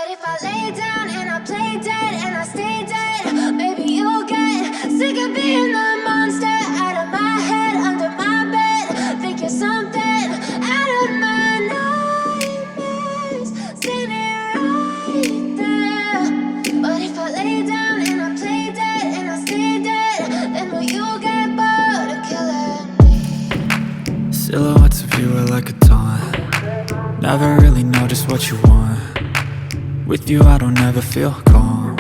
But if I lay down and I play dead and I stay dead, maybe you'll get sick of being the monster out of my head, under my bed. Think you're something out of my nightmares, standing right there. But if I lay down and I play dead and I stay dead, then will you get bored of killing me? Silhouettes of you are like a taunt. Never really know just what you want. With you I don't ever feel calm.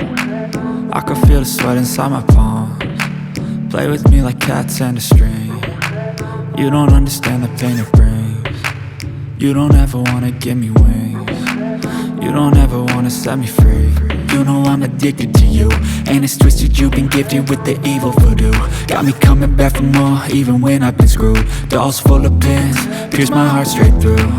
I can feel the sweat inside my palms. Play with me like cats and a string. You don't understand the pain it brings. You don't ever wanna give me wings. You don't ever wanna set me free. You know I'm addicted to you, and it's twisted, you've been gifted with the evil voodoo. Got me coming back for more, even when I've been screwed. Dolls full of pins, pierce my heart straight through.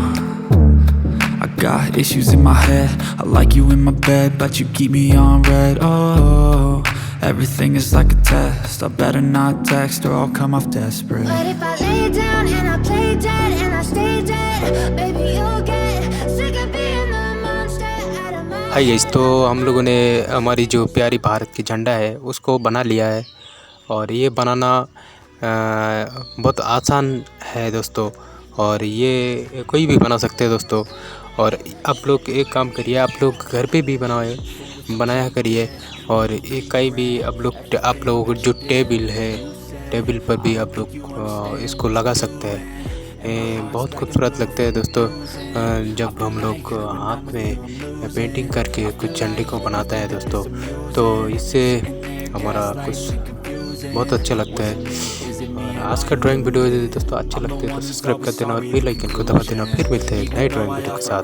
I got issues in my head, I like you in my bed, but you keep me on red. Oh, everything is like a test, I better not text or I'll come off desperate. But if I lay down and I play dead and I stay dead, baby you'll get sick of being the monster out of my hi guys, तो हम लोगों ने हमारी जो प्यारी भारत की झंडा है उसको बना लिया है। और ये बनाना बहुत आसान है दोस्तों, और ये कोई भी बना सकते हैं दोस्तों। और आप लोग एक काम करिए, आप लोग घर पे भी बनाया करिए। और एक कहीं भी आप लोग जो टेबल पर भी आप लोग इसको लगा सकते हैं। बहुत खूबसूरत लगता है दोस्तों जब हम लोग हाथ में पेंटिंग करके कुछ झंडे को बनाता है दोस्तों, तो इससे हमारा कुछ बहुत अच्छा लगता है। और आज का ड्राइंग वीडियो यदि दोस्तों अच्छा लगता है तो सब्सक्राइब कर देना और बेल आइकन को दबा देना। फिर मिलते हैं एक नए ड्राइंग वीडियो के साथ।